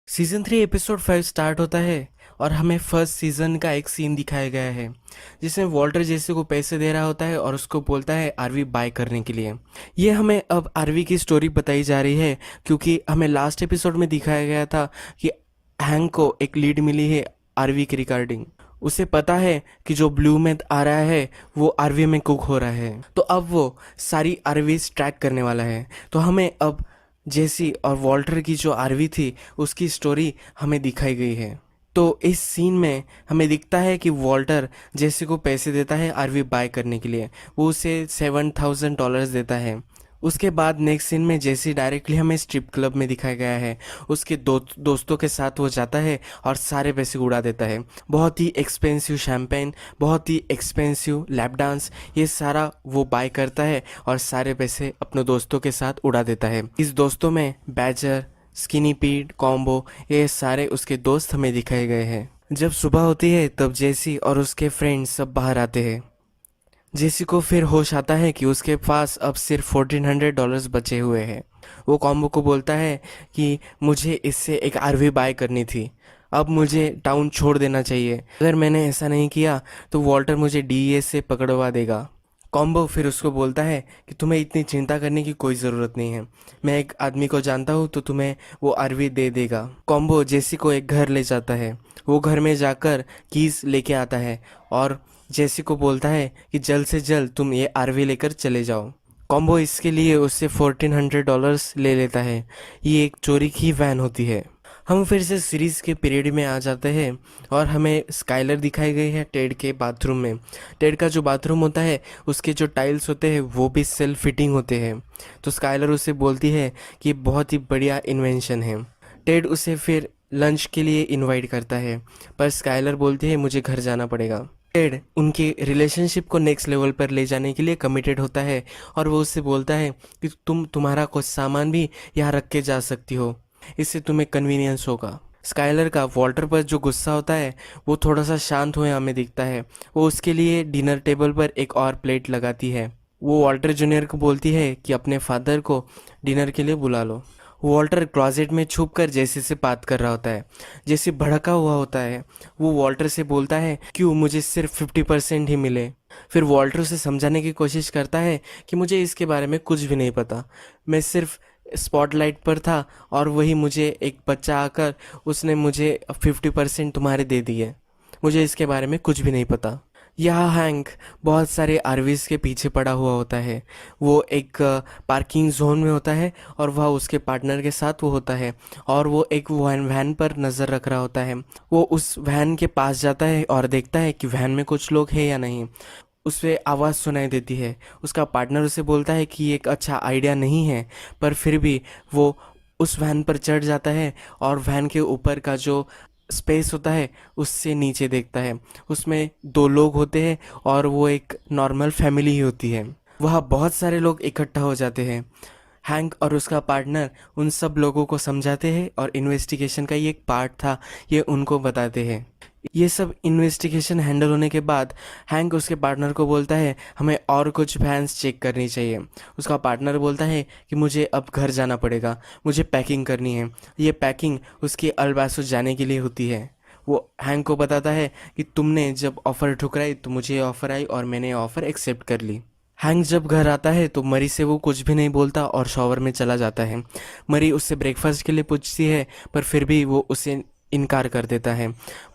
Season 3 episode 5 start होता है और हमें फर्स्ट सीजन का एक सीन दिखाया गया है जिसमें वॉल्टर जेसी को पैसे दे रहा होता है और उसको बोलता है आरवी बाय करने के लिए। ये हमें अब आरवी की स्टोरी बताई जा रही है क्योंकि हमें लास्ट एपिसोड में दिखाया गया था कि हैंक को एक लीड मिली है आरवी के रिगार्डिंग। उसे पता है कि जो ब्लू में आ रहा है वो आरवी में कुक हो रहा है, तो अब वो सारी आरवीज ट्रैक करने वाला है। तो हमें अब जेसी और वॉल्टर की जो आरवी थी उसकी स्टोरी हमें दिखाई गई है। तो इस सीन में हमें दिखता है कि वॉल्टर जेसी को पैसे देता है आरवी बाय करने के लिए। वो उसे $7,000 देता है। उसके बाद नेक्स्ट सीन में जेसी डायरेक्टली हमें स्ट्रिप क्लब में दिखाया गया है। उसके दोस्तों के साथ वो जाता है और सारे पैसे उड़ा देता है। बहुत ही एक्सपेंसिव शैम्पेन, बहुत ही एक्सपेंसिव लैप डांस, ये सारा वो बाय करता है और सारे पैसे अपने दोस्तों के साथ उड़ा देता है। इस दोस्तों में बैजर, स्किनी पीट, कॉम्बो, ये सारे उसके दोस्त हमें दिखाए गए हैं। जब सुबह होती है तब जेसी और उसके फ्रेंड्स सब बाहर आते हैं। जेसी को फिर होश आता है कि उसके पास अब सिर्फ $1,400 बचे हुए हैं। वो कॉम्बो को बोलता है कि मुझे इससे एक आरवी बाय करनी थी, अब मुझे टाउन छोड़ देना चाहिए। अगर मैंने ऐसा नहीं किया तो वॉल्टर मुझे डीईए से पकड़वा देगा। कॉम्बो फिर उसको बोलता है कि तुम्हें इतनी चिंता करने की कोई ज़रूरत नहीं है, मैं एक आदमी को जानता हूँ तो तुम्हें वो आरवी दे देगा। कॉम्बो जेसी को एक घर ले जाता है। वो घर में जाकर कीज लेके आता है और जेसी को बोलता है कि जल्द से जल्द तुम ये आरवी लेकर चले जाओ। कॉम्बो इसके लिए उससे $1,400 ले लेता है। ये एक चोरी की वैन होती है। हम फिर से सीरीज़ के पीरियड में आ जाते हैं और हमें स्काइलर दिखाई गई है टेड के बाथरूम में। टेड का जो बाथरूम होता है उसके जो टाइल्स होते हैं वो भी सेल्फ फिटिंग होते हैं। तो स्काइलर उसे बोलती है कि बहुत ही बढ़िया इन्वेंशन है। टेड उसे फिर लंच के लिए इनवाइट करता है पर स्काइलर बोलती है मुझे घर जाना पड़ेगा। टेड उनके रिलेशनशिप को नेक्स्ट लेवल पर ले जाने के लिए कमिटेड होता है और वो उससे बोलता है कि तुम्हारा कुछ सामान भी यहाँ रख के जा सकती हो, इससे तुम्हें कन्वीनियंस होगा। स्काइलर का वॉल्टर पर जो गुस्सा होता है वो थोड़ा सा शांत हुए हमें दिखता है। वो उसके लिए डिनर टेबल पर एक और प्लेट लगाती है। वो वॉल्टर जूनियर को बोलती है कि अपने फादर को डिनर के लिए बुला लो। वॉल्टर क्लोजेट में छुप कर जेसी से बात कर रहा होता है। जेसी भड़का हुआ होता है। वो वॉल्टर से बोलता है क्यों मुझे सिर्फ 50% ही मिले। फिर वॉल्टर उसे समझाने की कोशिश करता है कि मुझे इसके बारे में कुछ भी नहीं पता, मैं सिर्फ स्पॉटलाइट पर था और वही मुझे एक बच्चा आकर उसने मुझे 50% तुम्हारे दे दिए, मुझे इसके बारे में कुछ भी नहीं पता। यह हैंक बहुत सारे आरवीज के पीछे पड़ा हुआ होता है। वो एक पार्किंग जोन में होता है और वह उसके पार्टनर के साथ वो होता है और वो एक वैन पर नज़र रख रहा होता है। वो उस वैन के पास जाता है और देखता है कि वैन में कुछ लोग हैं या नहीं। उसे आवाज़ सुनाई देती है। उसका पार्टनर उसे बोलता है कि ये एक अच्छा आइडिया नहीं है, पर फिर भी वो उस वैन पर चढ़ जाता है और वैन के ऊपर का जो स्पेस होता है उससे नीचे देखता है। उसमें दो लोग होते हैं और वो एक नॉर्मल फैमिली ही होती है। वहाँ बहुत सारे लोग इकट्ठा हो जाते हैं। हैंक और उसका पार्टनर उन सब लोगों को समझाते हैं और इन्वेस्टिगेशन का ये एक पार्ट था, ये उनको बताते हैं। ये सब इन्वेस्टिगेशन हैंडल होने के बाद हैंक उसके पार्टनर को बोलता है हमें और कुछ वैन्स चेक करनी चाहिए। उसका पार्टनर बोलता है कि मुझे अब घर जाना पड़ेगा, मुझे पैकिंग करनी है। ये पैकिंग उसकी अल्बासो जाने के लिए होती है। वो हैंक को बताता है कि तुमने जब ऑफ़र ठुकराई तो मुझे ये ऑफ़र आई और मैंने ऑफ़र एक्सेप्ट कर ली। हैंक जब घर आता है तो मरी से वो कुछ भी नहीं बोलता और शॉवर में चला जाता है। मरी उससे ब्रेकफास्ट के लिए पूछती है पर फिर भी वो उसे इनकार कर देता है।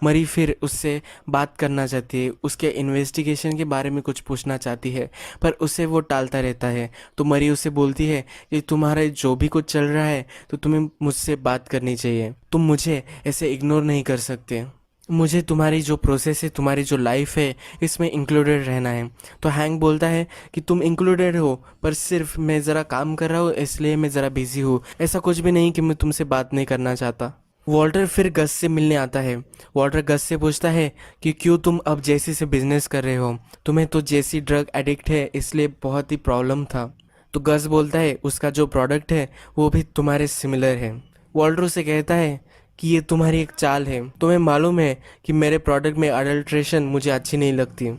मरी फिर उससे बात करना चाहती है, उसके इन्वेस्टिगेशन के बारे में कुछ पूछना चाहती है पर उसे वो टालता रहता है। तो मरी उसे बोलती है कि तुम्हारा जो भी कुछ चल रहा है तो तुम्हें मुझसे बात करनी चाहिए, तुम मुझे ऐसे इग्नोर नहीं कर सकते, मुझे तुम्हारी जो प्रोसेस है, तुम्हारी जो लाइफ है, इसमें इंक्लूडेड रहना है। तो हैंक बोलता है कि तुम इंक्लूडेड हो पर सिर्फ मैं ज़रा काम कर रहा हूँ इसलिए मैं ज़रा बिजी हूँ, ऐसा कुछ भी नहीं कि मैं तुमसे बात नहीं करना चाहता। वॉल्टर फिर गस से मिलने आता है। वॉल्टर गस से पूछता है कि क्यों तुम अब जेसी से बिजनेस कर रहे हो, तुम्हें तो जेसी ड्रग एडिक्ट है इसलिए बहुत ही प्रॉब्लम था। तो गस बोलता है उसका जो प्रोडक्ट है वो भी तुम्हारे सिमिलर है। वॉल्टर उसे कहता है कि ये तुम्हारी एक चाल है, तुम्हें मालूम है कि मेरे प्रोडक्ट में अडल्ट्रेशन मुझे अच्छी नहीं लगती,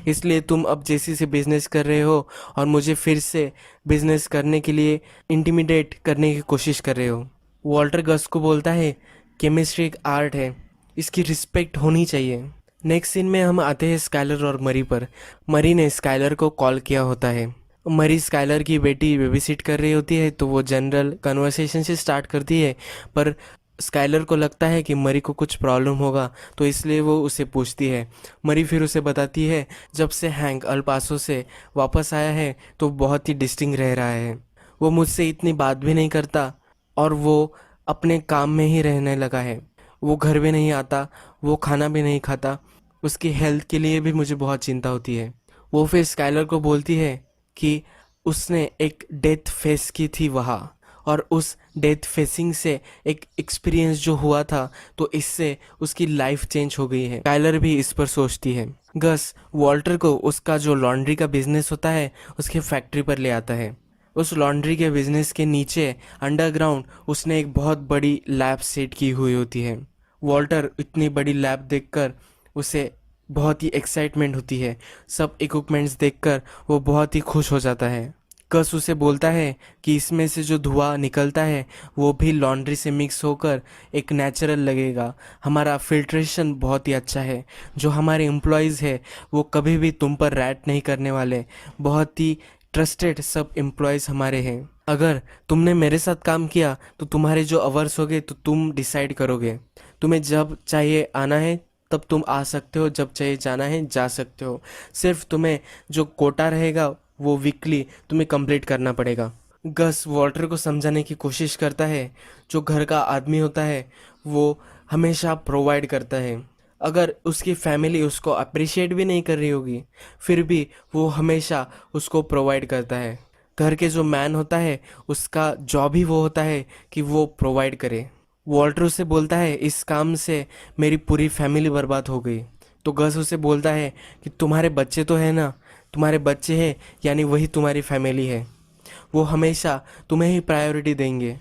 इसलिए तुम अब जेसी से बिजनेस कर रहे हो और मुझे फिर से बिजनेस करने के लिए इंटिमिडेट करने की कोशिश कर रहे हो। वॉल्टर गस को बोलता है केमिस्ट्री एक आर्ट है, इसकी रिस्पेक्ट होनी चाहिए। नेक्स्ट सीन में हम आते हैं स्काइलर और मरी पर। मरी ने स्काइलर को कॉल किया होता है। मरी स्काइलर की बेटी बेबी सिट कर रही होती है, तो वो जनरल कन्वर्सेशन से स्टार्ट करती है, पर स्काइलर को लगता है कि मरी को कुछ प्रॉब्लम होगा, तो इसलिए वो उसे पूछती है। मरी फिर उसे बताती है जब से हैंक अल पासो से वापस आया है तो बहुत ही डिस्टिंग रह रहा है। वो मुझसे इतनी बात भी नहीं करता और वो अपने काम में ही रहने लगा है। वो घर भी नहीं आता, वो खाना भी नहीं खाता। उसकी हेल्थ के लिए भी मुझे बहुत चिंता होती है। वो फिर स्काइलर को बोलती है कि उसने एक डेथ फेस की थी वहाँ, और उस डेथ फेसिंग से एक एक्सपीरियंस जो हुआ था, तो इससे उसकी लाइफ चेंज हो गई है। स्काइलर भी इस पर सोचती है। गस वॉल्टर को उसका जो लॉन्ड्री का बिजनेस होता है उसके फैक्ट्री पर ले आता है। उस लॉन्ड्री के बिजनेस के नीचे अंडरग्राउंड उसने एक बहुत बड़ी लैब सेट की हुई होती है। वॉल्टर इतनी बड़ी लैब देखकर उसे बहुत ही एक्साइटमेंट होती है। सब इक्विपमेंट्स देखकर वो बहुत ही खुश हो जाता है। कस उसे बोलता है कि इसमें से जो धुआं निकलता है वो भी लॉन्ड्री से मिक्स होकर एक नेचुरल लगेगा। हमारा फिल्ट्रेशन बहुत ही अच्छा है। जो हमारे एम्प्लॉयज़ है वो कभी भी तुम पर रैट नहीं करने वाले। बहुत ही ट्रस्टेड सब एम्प्लॉयज़ हमारे हैं। अगर तुमने मेरे साथ काम किया तो तुम्हारे जो अवर्स होंगे तो तुम डिसाइड करोगे। तुम्हें जब चाहिए आना है तब तुम आ सकते हो, जब चाहिए जाना है जा सकते हो। सिर्फ तुम्हें जो कोटा रहेगा वो वीकली तुम्हें कंप्लीट करना पड़ेगा। गस वॉल्टर को समझाने की कोशिश करता है। जो घर का आदमी होता है वो हमेशा प्रोवाइड करता है। अगर उसकी फैमिली उसको अप्रिशिएट भी नहीं कर रही होगी, फिर भी वो हमेशा उसको प्रोवाइड करता है। घर के जो मैन होता है उसका जॉब ही वो होता है कि वो प्रोवाइड करे। वॉल्टर उसे बोलता है इस काम से मेरी पूरी फैमिली बर्बाद हो गई। तो गस उसे बोलता है कि तुम्हारे बच्चे तो है ना, तुम्हारे बच्चे हैं यानी वही तुम्हारी फैमिली है। वो हमेशा तुम्हें ही प्रायोरिटी देंगे,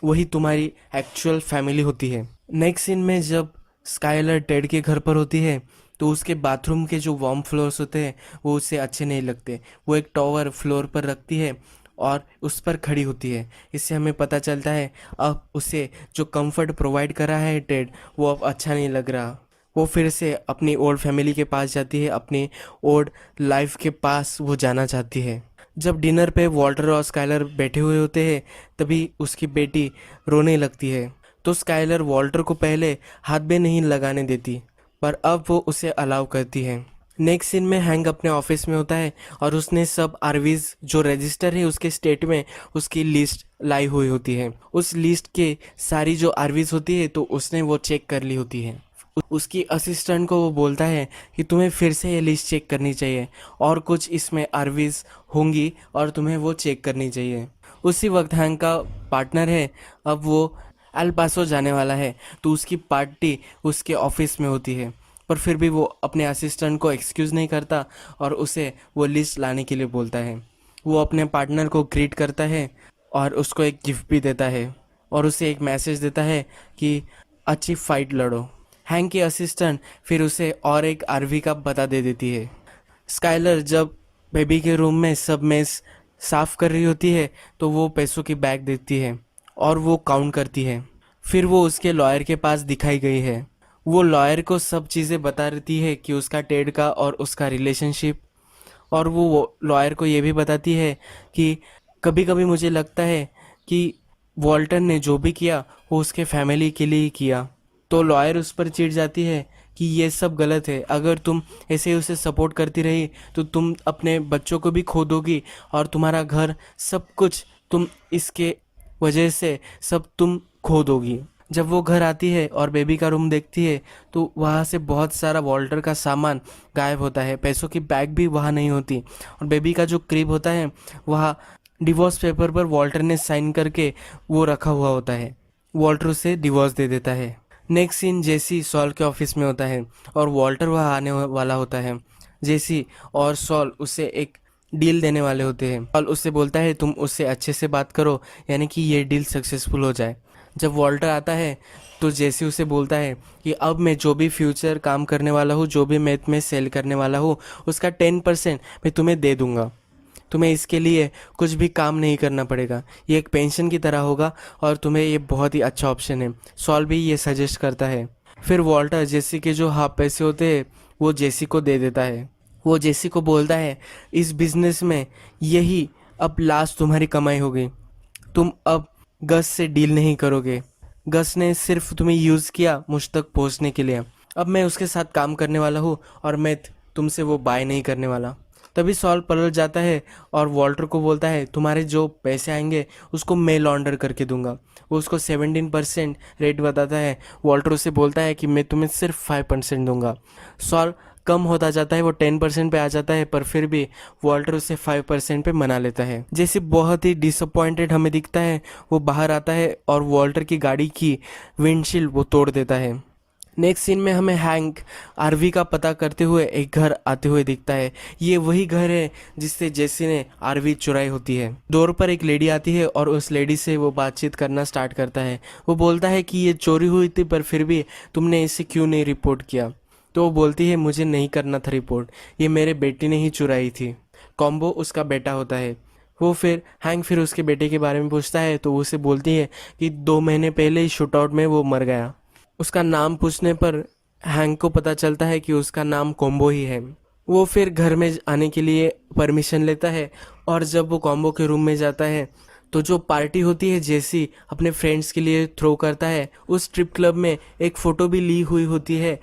वही तुम्हारी एक्चुअल फैमिली होती है। नेक्स्ट सीन में जब स्काइलर टेड के घर पर होती है तो उसके बाथरूम के जो वार्म फ्लोर्स होते हैं वो उसे अच्छे नहीं लगते। वो एक टॉवर फ्लोर पर रखती है और उस पर खड़ी होती है। इससे हमें पता चलता है अब उसे जो कंफर्ट प्रोवाइड करा है टेड वो अब अच्छा नहीं लग रहा। वो फिर से अपनी ओल्ड फैमिली के पास जाती है, अपनी ओल्ड लाइफ के पास वो जाना चाहती है। जब डिनर पे वॉल्टर और स्काइलर बैठे हुए होते हैं तभी उसकी बेटी रोने लगती है। तो स्काइलर वॉल्टर को पहले हाथ भी नहीं लगाने देती, पर अब वो उसे अलाउ करती है। नेक्स्ट सीन में हैंक अपने ऑफिस में होता है और उसने सब आरवीज जो रजिस्टर है उसके स्टेट में उसकी लिस्ट लाई हुई होती है। उस लिस्ट के सारी जो आरवीज होती है तो उसने वो चेक कर ली होती है। उसकी असिस्टेंट को वो बोलता है कि तुम्हें फिर से ये लिस्ट चेक करनी चाहिए और कुछ इसमें आरवीज होंगी और तुम्हें वो चेक करनी चाहिए। उसी वक्त हैंक का पार्टनर है, अब वो एल पासो जाने वाला है, तो उसकी पार्टी उसके ऑफिस में होती है, पर फिर भी वो अपने असिस्टेंट को एक्सक्यूज़ नहीं करता और उसे वो लिस्ट लाने के लिए बोलता है। वो अपने पार्टनर को ग्रीट करता है और उसको एक गिफ्ट भी देता है और उसे एक मैसेज देता है कि अच्छी फाइट लड़ो। हैंक की असिस्टेंट फिर उसे और एक आरवी का पता दे देती है। स्काइलर जब बेबी के रूम में सब मेस साफ कर रही होती है तो वो पैसों की बैग देती है और वो काउंट करती है। फिर वो उसके लॉयर के पास दिखाई गई है। वो लॉयर को सब चीज़ें बता रही है कि उसका टेड का और उसका रिलेशनशिप, और वो लॉयर को ये भी बताती है कि कभी कभी मुझे लगता है कि वॉल्टर ने जो भी किया वो उसके फैमिली के लिए ही किया। तो लॉयर उस पर चिढ़ जाती है कि ये सब गलत है। अगर तुम ऐसे ही उसे सपोर्ट करती रही तो तुम अपने बच्चों को भी खो दोगी और तुम्हारा घर सब कुछ तुम इसके वजह से सब तुम खो दोगी। जब वो घर आती है और बेबी का रूम देखती है तो वहाँ से बहुत सारा वॉल्टर का सामान गायब होता है। पैसों की बैग भी वहाँ नहीं होती और बेबी का जो क्रिब होता है वहाँ डिवोर्स पेपर पर वॉल्टर ने साइन करके वो रखा हुआ होता है। वॉल्टर उसे डिवोर्स दे देता है। नेक्स्ट सीन जेसी सॉल के ऑफिस में होता है और वॉल्टर वहाँ आने वाला होता है। जेसी और सॉल उसे एक डील देने वाले होते हैं। सॉल उससे बोलता है तुम उससे अच्छे से बात करो यानी कि ये डील सक्सेसफुल हो जाए। जब वॉल्टर आता है तो जेसी उसे बोलता है कि अब मैं जो भी फ्यूचर काम करने वाला हूँ, जो भी मैं सेल करने वाला हूँ, उसका 10% मैं तुम्हें दे दूँगा। तुम्हें इसके लिए कुछ भी काम नहीं करना पड़ेगा, ये एक पेंशन की तरह होगा और तुम्हें ये बहुत ही अच्छा ऑप्शन है। सॉल भी ये सजेस्ट करता है। फिर वॉल्टर जेसी के जो हाफ पैसे होते हैं वो जेसी को दे देता है। वो जेसी को बोलता है इस बिजनेस में यही अब लास्ट तुम्हारी कमाई होगी, तुम अब गस से डील नहीं करोगे। गस ने सिर्फ तुम्हें यूज़ किया मुझ तक पहुंचने के लिए, अब मैं उसके साथ काम करने वाला हूँ और मैं तुमसे वो बाय नहीं करने वाला। तभी सॉल पलट जाता है और वॉल्टर को बोलता है तुम्हारे जो पैसे आएंगे उसको मैं लॉन्डर करके दूंगा। वो उसको 17% रेट बताता है। वॉल्टर उसे बोलता है कि मैं तुम्हें सिर्फ 5% दूंगा। सॉल कम होता जाता है, वो 10% पे आ जाता है, पर फिर भी वॉल्टर उसे 5% पे मना लेता है। जैसे बहुत ही डिसअपॉइंटेड हमें दिखता है, वो बाहर आता है और वॉल्टर की गाड़ी की विंडशील्ड वो तोड़ देता है। नेक्स्ट सीन में हमें हैंक आरवी का पता करते हुए एक घर आते हुए दिखता है। ये वही घर है जिससे जेसी ने आरवी चुराई होती है। डोर पर एक लेडी आती है और उस लेडी से वो बातचीत करना स्टार्ट करता है। वो बोलता है कि ये चोरी हुई थी पर फिर भी तुमने इसे क्यों नहीं रिपोर्ट किया। तो वो बोलती है मुझे नहीं करना था रिपोर्ट, ये मेरे बेटे ने ही चुराई थी। कॉम्बो उसका बेटा होता है। वो फिर उसके बेटे के बारे में पूछता है तो वो उसे बोलती है कि 2 महीने पहले ही शूटआउट में वो मर गया। उसका नाम पूछने पर हैंक को पता चलता है कि उसका नाम कॉम्बो ही है। वो फिर घर में आने के लिए परमिशन लेता है और जब वो कॉम्बो के रूम में जाता है तो जो पार्टी होती है जेसी अपने फ्रेंड्स के लिए थ्रो करता है, उस स्ट्रिप क्लब में एक फ़ोटो भी ली हुई होती है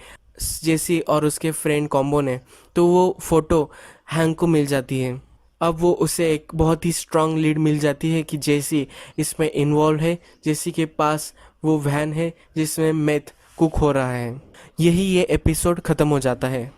जेसी और उसके फ्रेंड कॉम्बो ने। तो वो फ़ोटो हैंक को मिल जाती है। अब वो उसे एक बहुत ही स्ट्रांग लीड मिल जाती है कि जेसी इसमें इन्वॉल्व है। जेसी के पास वो वैन है जिसमें मेथ कुक हो रहा है। यही ये एपिसोड ख़त्म हो जाता है।